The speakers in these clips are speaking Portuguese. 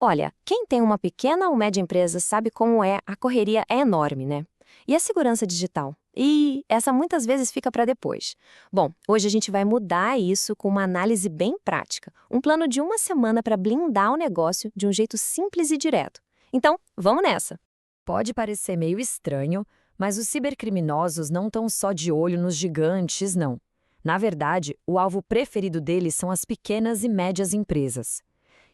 Olha, quem tem uma pequena ou média empresa sabe como a correria é enorme, né? E a segurança digital? E essa muitas vezes fica para depois. Bom, hoje a gente vai mudar isso com uma análise bem prática. Um plano de uma semana para blindar o negócio de um jeito simples e direto. Então, vamos nessa! Pode parecer meio estranho, mas os cibercriminosos não estão só de olho nos gigantes, não. Na verdade, o alvo preferido deles são as pequenas e médias empresas.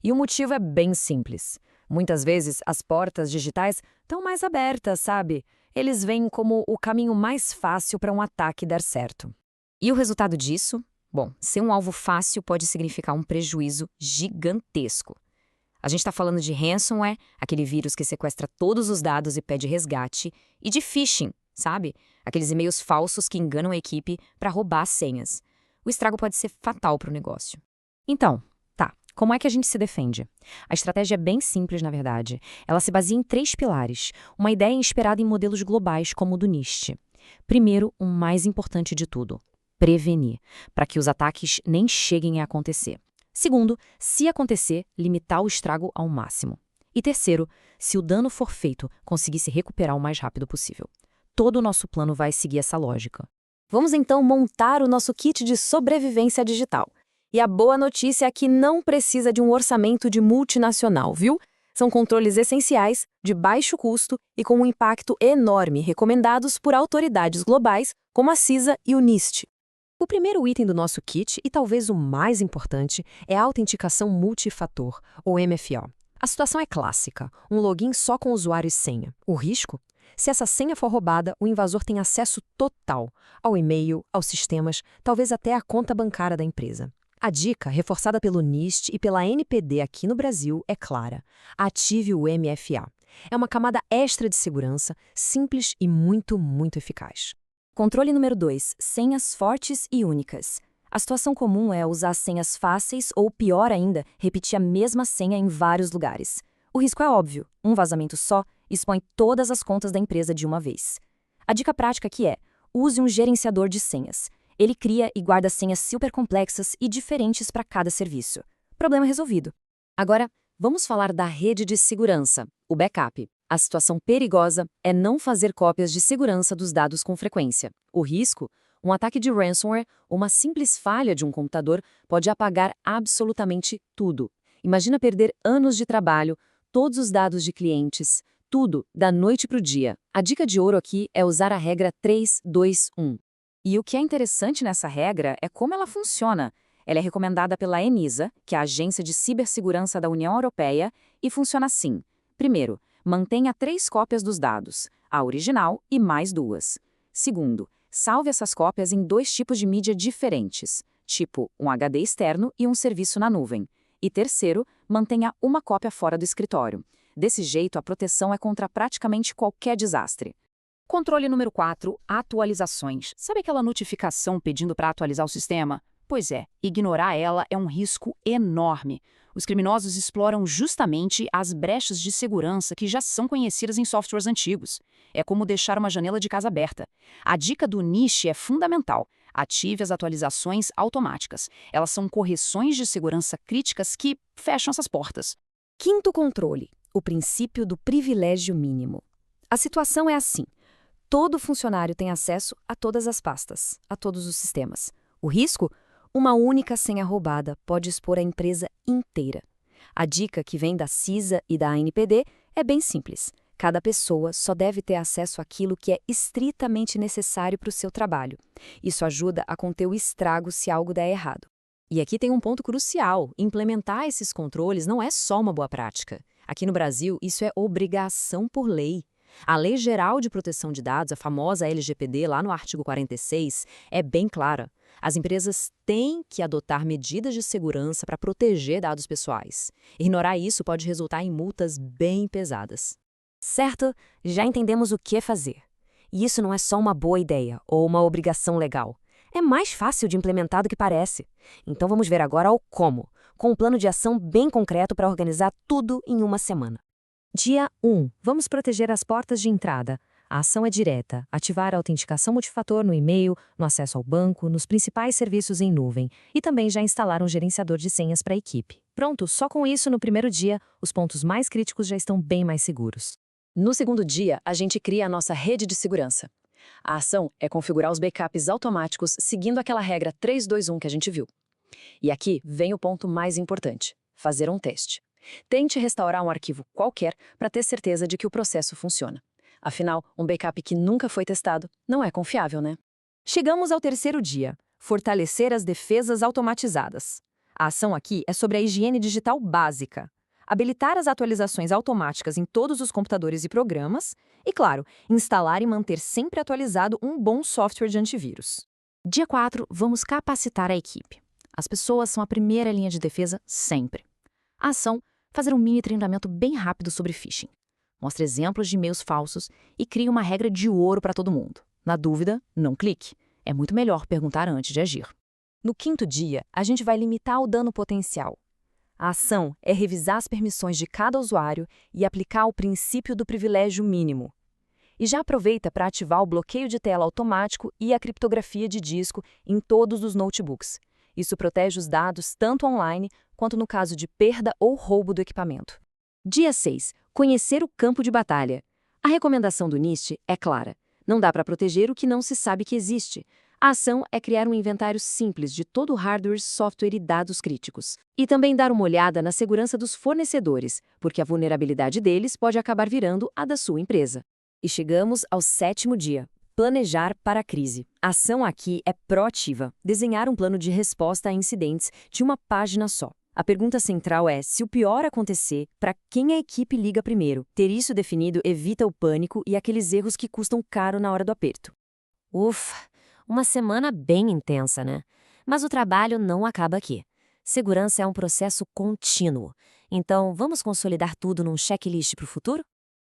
E o motivo é bem simples. Muitas vezes, as portas digitais estão mais abertas, sabe? Eles veem como o caminho mais fácil para um ataque dar certo. E o resultado disso? Bom, ser um alvo fácil pode significar um prejuízo gigantesco. A gente está falando de ransomware, aquele vírus que sequestra todos os dados e pede resgate, e de phishing, sabe? Aqueles e-mails falsos que enganam a equipe para roubar as senhas. O estrago pode ser fatal para o negócio. Então, como é que a gente se defende? A estratégia é bem simples, na verdade. Ela se baseia em 3 pilares, uma ideia inspirada em modelos globais como o do NIST. Primeiro, o mais importante de tudo, prevenir, para que os ataques nem cheguem a acontecer. Segundo, se acontecer, limitar o estrago ao máximo. E terceiro, se o dano for feito, conseguir se recuperar o mais rápido possível. Todo o nosso plano vai seguir essa lógica. Vamos então montar o nosso kit de sobrevivência digital. E a boa notícia é que não precisa de um orçamento de multinacional, viu? São controles essenciais, de baixo custo e com um impacto enorme, recomendados por autoridades globais como a CISA e o NIST. O primeiro item do nosso kit, e talvez o mais importante, é a autenticação multifator, ou MFA. A situação é clássica, um login só com usuário e senha. O risco? Se essa senha for roubada, o invasor tem acesso total ao e-mail, aos sistemas, talvez até à conta bancária da empresa. A dica, reforçada pelo NIST e pela NPD aqui no Brasil, é clara. Ative o MFA. É uma camada extra de segurança, simples e muito eficaz. Controle número 2. Senhas fortes e únicas. A situação comum é usar senhas fáceis ou, pior ainda, repetir a mesma senha em vários lugares. O risco é óbvio. Um vazamento só expõe todas as contas da empresa de uma vez. A dica prática aqui é: use um gerenciador de senhas. Ele cria e guarda senhas super complexas e diferentes para cada serviço. Problema resolvido. Agora, vamos falar da rede de segurança, o backup. A situação perigosa é não fazer cópias de segurança dos dados com frequência. O risco? Um ataque de ransomware ou uma simples falha de um computador pode apagar absolutamente tudo. Imagina perder anos de trabalho, todos os dados de clientes, tudo, da noite para o dia. A dica de ouro aqui é usar a regra 3-2-1. E o que é interessante nessa regra é como ela funciona. Ela é recomendada pela ENISA, que é a Agência de Cibersegurança da União Europeia, e funciona assim. Primeiro, mantenha 3 cópias dos dados, a original e mais 2. Segundo, salve essas cópias em 2 tipos de mídia diferentes, tipo um HD externo e um serviço na nuvem. E terceiro, mantenha uma cópia fora do escritório. Desse jeito, a proteção é contra praticamente qualquer desastre. Controle número 4, atualizações. Sabe aquela notificação pedindo para atualizar o sistema? Pois é, ignorar ela é um risco enorme. Os criminosos exploram justamente as brechas de segurança que já são conhecidas em softwares antigos. É como deixar uma janela de casa aberta. A dica do NIST é fundamental. Ative as atualizações automáticas. Elas são correções de segurança críticas que fecham essas portas. Quinto controle, o princípio do privilégio mínimo. A situação é assim. Todo funcionário tem acesso a todas as pastas, a todos os sistemas. O risco? Uma única senha roubada pode expor a empresa inteira. A dica que vem da CISA e da ANPD é bem simples. Cada pessoa só deve ter acesso àquilo que é estritamente necessário para o seu trabalho. Isso ajuda a conter o estrago se algo der errado. E aqui tem um ponto crucial. Implementar esses controles não é só uma boa prática. Aqui no Brasil, isso é obrigação por lei. A Lei Geral de Proteção de Dados, a famosa LGPD, lá no artigo 46, é bem clara. As empresas têm que adotar medidas de segurança para proteger dados pessoais. Ignorar isso pode resultar em multas bem pesadas. Certo? Já entendemos o que fazer. E isso não é só uma boa ideia ou uma obrigação legal. É mais fácil de implementar do que parece. Então vamos ver agora o como, com um plano de ação bem concreto para organizar tudo em uma semana. Dia 1. Vamos proteger as portas de entrada. A ação é direta, ativar a autenticação multifator no e-mail, no acesso ao banco, nos principais serviços em nuvem e também já instalar um gerenciador de senhas para a equipe. Pronto, só com isso no primeiro dia, os pontos mais críticos já estão bem mais seguros. No segundo dia, a gente cria a nossa rede de segurança. A ação é configurar os backups automáticos seguindo aquela regra 3-2-1 que a gente viu. E aqui vem o ponto mais importante: fazer um teste. Tente restaurar um arquivo qualquer para ter certeza de que o processo funciona. Afinal, um backup que nunca foi testado não é confiável, né? Chegamos ao terceiro dia: fortalecer as defesas automatizadas. A ação aqui é sobre a higiene digital básica. Habilitar as atualizações automáticas em todos os computadores e programas e, claro, instalar e manter sempre atualizado um bom software de antivírus. Dia 4, vamos capacitar a equipe. As pessoas são a primeira linha de defesa sempre. A ação, fazer um mini treinamento bem rápido sobre phishing. Mostre exemplos de e-mails falsos e crie uma regra de ouro para todo mundo. Na dúvida, não clique. É muito melhor perguntar antes de agir. No quinto dia, a gente vai limitar o dano potencial. A ação é revisar as permissões de cada usuário e aplicar o princípio do privilégio mínimo. E já aproveita para ativar o bloqueio de tela automático e a criptografia de disco em todos os notebooks. Isso protege os dados tanto online quanto no caso de perda ou roubo do equipamento. Dia 6. Conhecer o campo de batalha. A recomendação do NIST é clara. Não dá para proteger o que não se sabe que existe. A ação é criar um inventário simples de todo o hardware, software e dados críticos. E também dar uma olhada na segurança dos fornecedores, porque a vulnerabilidade deles pode acabar virando a da sua empresa. E chegamos ao sétimo dia: planejar para a crise. A ação aqui é proativa, desenhar um plano de resposta a incidentes de uma página só. A pergunta central é: se o pior acontecer, para quem a equipe liga primeiro? Ter isso definido evita o pânico e aqueles erros que custam caro na hora do aperto. Ufa, uma semana bem intensa, né? Mas o trabalho não acaba aqui. Segurança é um processo contínuo. Então, vamos consolidar tudo num checklist para o futuro?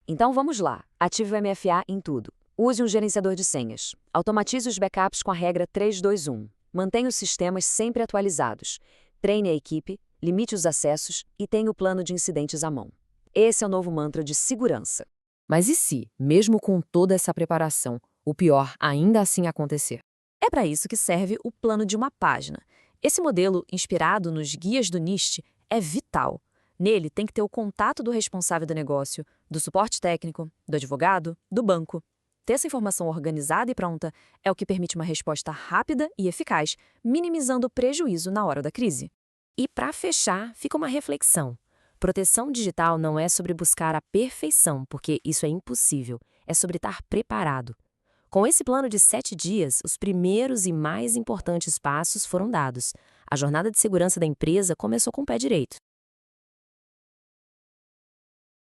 Então vamos lá, ative o MFA em tudo. Use um gerenciador de senhas. Automatize os backups com a regra 3-2-1. Mantenha os sistemas sempre atualizados. Treine a equipe, limite os acessos e tenha o plano de incidentes à mão. Esse é o novo mantra de segurança. Mas e se, mesmo com toda essa preparação, o pior ainda assim acontecer? É para isso que serve o plano de uma página. Esse modelo, inspirado nos guias do NIST, é vital. Nele tem que ter o contato do responsável do negócio, do suporte técnico, do advogado, do banco. Ter essa informação organizada e pronta é o que permite uma resposta rápida e eficaz, minimizando o prejuízo na hora da crise. E para fechar, fica uma reflexão. Proteção digital não é sobre buscar a perfeição, porque isso é impossível. É sobre estar preparado. Com esse plano de 7 dias, os primeiros e mais importantes passos foram dados. A jornada de segurança da empresa começou com o pé direito.